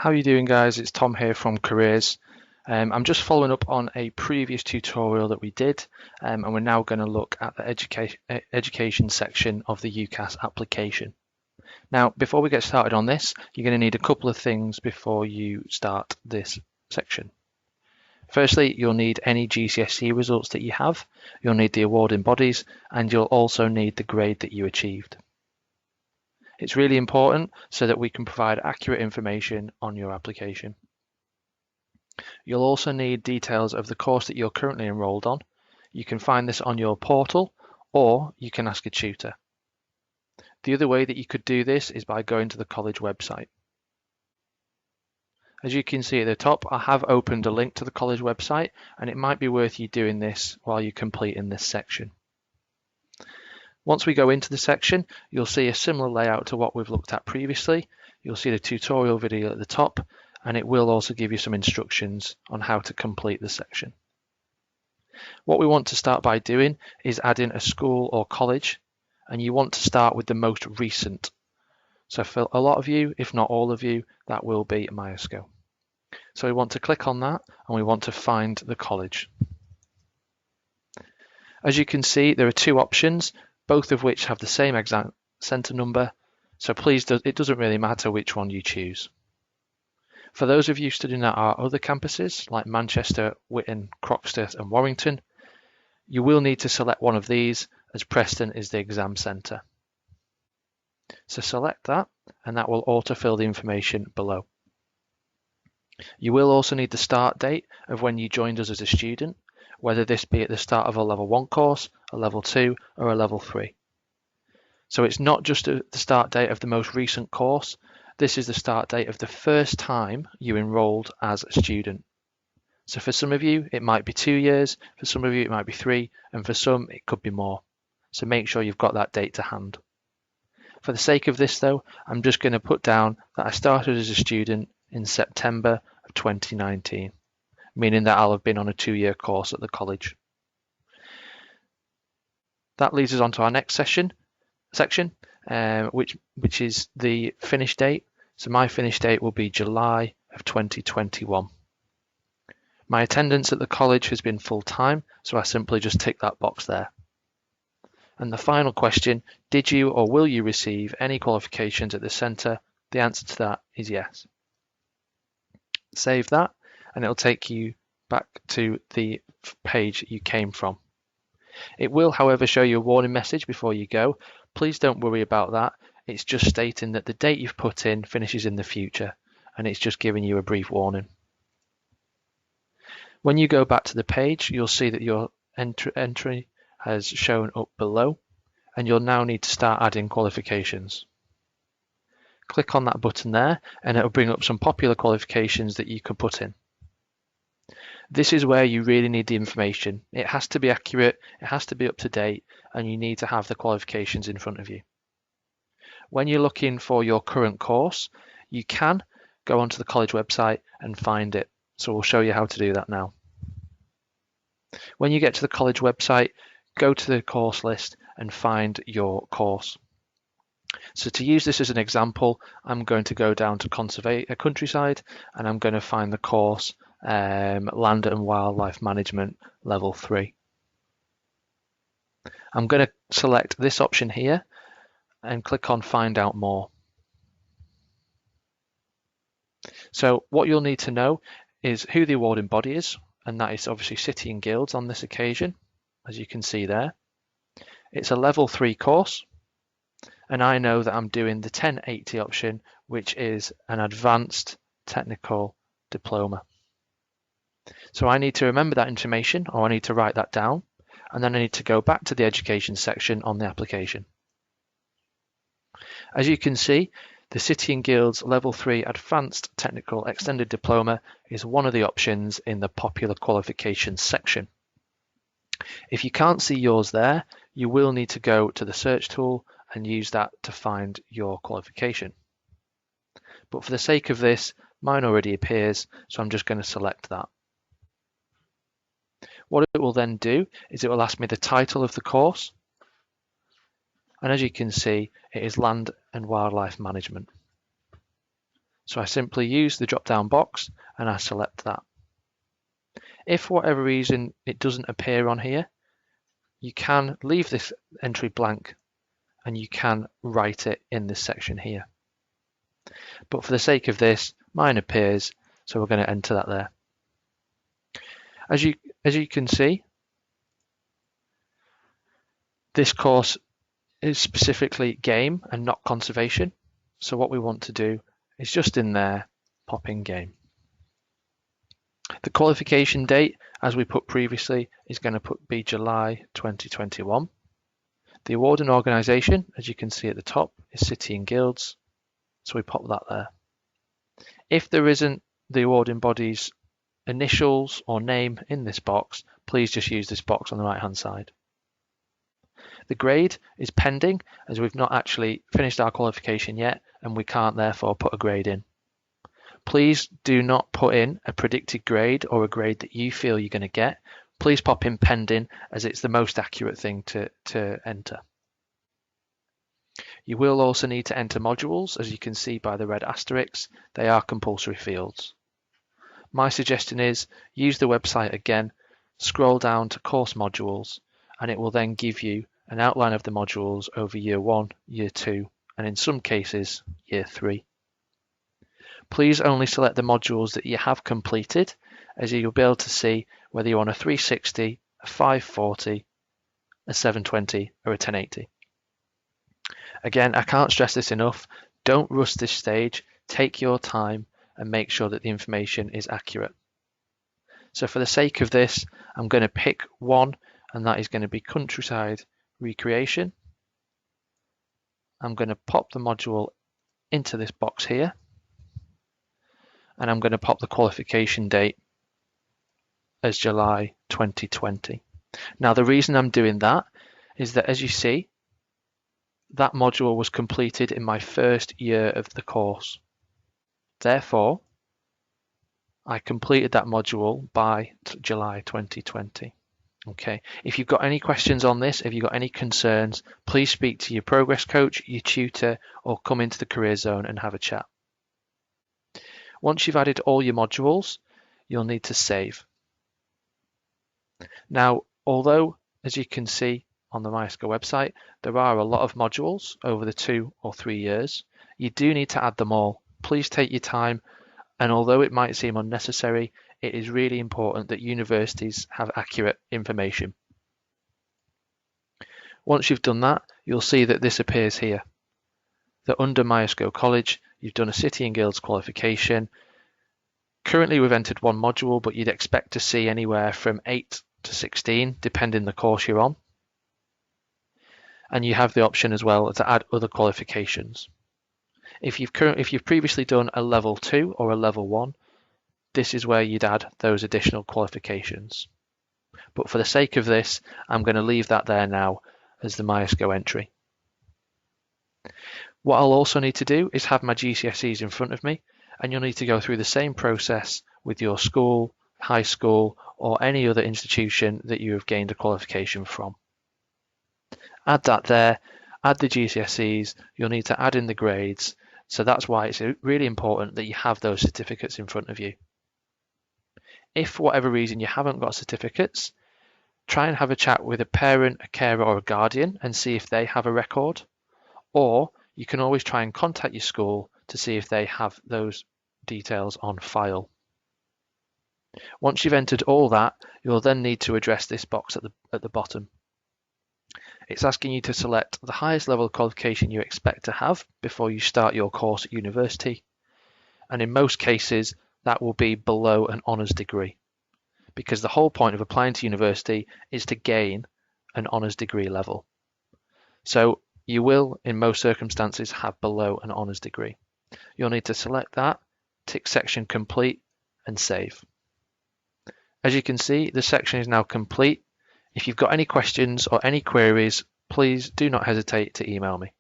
How are you doing, guys? It's Tom here from Careers. I'm just following up on a previous tutorial that we did, and we're now going to look at the education section of the UCAS application. Now, before we get started on this, you're going to need a couple of things before you start this section. Firstly, you'll need any GCSE results that you have, you'll need the awarding bodies, and you'll also need the grade that you achieved. It's really important so that we can provide accurate information on your application. You'll also need details of the course that you're currently enrolled on. You can find this on your portal, or you can ask a tutor. The other way that you could do this is by going to the college website. As you can see at the top, I have opened a link to the college website, and it might be worth you doing this while you're completing this section. Once we go into the section, you'll see a similar layout to what we've looked at previously. You'll see the tutorial video at the top, and it will also give you some instructions on how to complete the section. What we want to start by doing is adding a school or college, and you want to start with the most recent. So for a lot of you, if not all of you, that will be Myerscough. So we want to click on that, and we want to find the college. As you can see, there are two options, both of which have the same exam centre number, so it doesn't really matter which one you choose. For those of you studying at our other campuses, like Manchester, Whitton, Croxteth and Warrington, you will need to select one of these, as Preston is the exam centre. So select that, and that will autofill the information below. You will also need the start date of when you joined us as a student, whether this be at the start of a level 1 course, a level 2 or a level 3. So it's not just the start date of the most recent course, this is the start date of the first time you enrolled as a student. So for some of you it might be 2 years, for some of you it might be 3, and for some it could be more. So make sure you've got that date to hand. For the sake of this though, I'm just going to put down that I started as a student in September of 2019. Meaning that I'll have been on a 2-year course at the college. That leads us on to our next section, which is the finish date. So my finish date will be July of 2021. My attendance at the college has been full-time, so I simply just tick that box there. And the final question, did you or will you receive any qualifications at the centre? The answer to that is yes. Save that, and it'll take you back to the page you came from. It will, however, show you a warning message before you go. Please don't worry about that. It's just stating that the date you've put in finishes in the future, and it's just giving you a brief warning. When you go back to the page, you'll see that your entry has shown up below, and you'll now need to start adding qualifications. Click on that button there, and it'll bring up some popular qualifications that you can put in. This is where you really need the information. It has to be accurate, it has to be up to date, and you need to have the qualifications in front of you. When you're looking for your current course, you can go onto the college website and find it. So we'll show you how to do that now. When you get to the college website, go to the course list and find your course. So to use this as an example, I'm going to go down to Countryside, and I'm going to find the course Land and Wildlife Management Level 3. I'm going to select this option here and click on Find Out More. So what you'll need to know is who the awarding body is, and that is obviously City and Guilds on this occasion, as you can see there. It's a Level 3 course, and I know that I'm doing the 1080 option, which is an advanced technical diploma. So I need to remember that information, or I need to write that down, and then I need to go back to the education section on the application. As you can see, the City and Guilds Level 3 Advanced Technical Extended Diploma is one of the options in the popular qualifications section. If you can't see yours there, you will need to go to the search tool and use that to find your qualification. But for the sake of this, mine already appears, so I'm just going to select that. What it will then do is it will ask me the title of the course, and as you can see, it is Land and Wildlife Management. So I simply use the drop down box and I select that. If for whatever reason it doesn't appear on here, you can leave this entry blank and you can write it in this section here. But for the sake of this, mine appears, so we're going to enter that there. As you can see, this course is specifically game and not conservation. So what we want to do is just in there, pop in game. The qualification date, as we put previously, is going to be July 2021. The award and organisation, as you can see at the top, is City and Guilds. So we pop that there. If there isn't the awarding body's initials or name in this box, please just use this box on the right hand side. The grade is pending, as we've not actually finished our qualification yet and we can't therefore put a grade in. Please do not put in a predicted grade or a grade that you feel you're going to get. Please pop in pending, as it's the most accurate thing to enter. You will also need to enter modules, as you can see by the red asterisks. They are compulsory fields. My suggestion is use the website again, scroll down to course modules, and it will then give you an outline of the modules over year 1, year 2, and in some cases, year 3. Please only select the modules that you have completed, as you'll be able to see whether you're on a 360, a 540, a 720, or a 1080. Again, I can't stress this enough. Don't rush this stage. Take your time and make sure that the information is accurate. So for the sake of this, I'm going to pick one, and that is going to be Countryside Recreation. I'm going to pop the module into this box here, and I'm going to pop the qualification date as July 2020. Now the reason I'm doing that is that, as you see, that module was completed in my first year of the course. Therefore, I completed that module by July 2020. Okay, if you've got any questions on this, if you've got any concerns, please speak to your progress coach, your tutor, or come into the career zone and have a chat. Once you've added all your modules, you'll need to save. Now, although, as you can see on the Myerscough website, there are a lot of modules over the 2 or 3 years, you do need to add them all. Please take your time, and although it might seem unnecessary, it is really important that universities have accurate information. Once you've done that, you'll see that this appears here, that under Myerscough College, you've done a City and Guilds qualification. Currently we've entered one module, but you'd expect to see anywhere from 8 to 16, depending the course you're on. And you have the option as well to add other qualifications. If you've previously done a level 2 or a level 1, this is where you'd add those additional qualifications. But for the sake of this, I'm going to leave that there now as the Myerscough entry. What I'll also need to do is have my GCSEs in front of me, and you'll need to go through the same process with your school, high school, or any other institution that you have gained a qualification from. Add that there, add the GCSEs, you'll need to add in the grades, so that's why it's really important that you have those certificates in front of you. If for whatever reason you haven't got certificates, try and have a chat with a parent, a carer, or a guardian and see if they have a record, or you can always try and contact your school to see if they have those details on file. Once you've entered all that, you'll then need to address this box at the bottom. It's asking you to select the highest level of qualification you expect to have before you start your course at university, and in most cases that will be below an honours degree, because the whole point of applying to university is to gain an honours degree level. So you will, in most circumstances, have below an honours degree. You'll need to select that, tick section complete, and save. As you can see, the section is now complete. If you've got any questions or any queries, please do not hesitate to email me.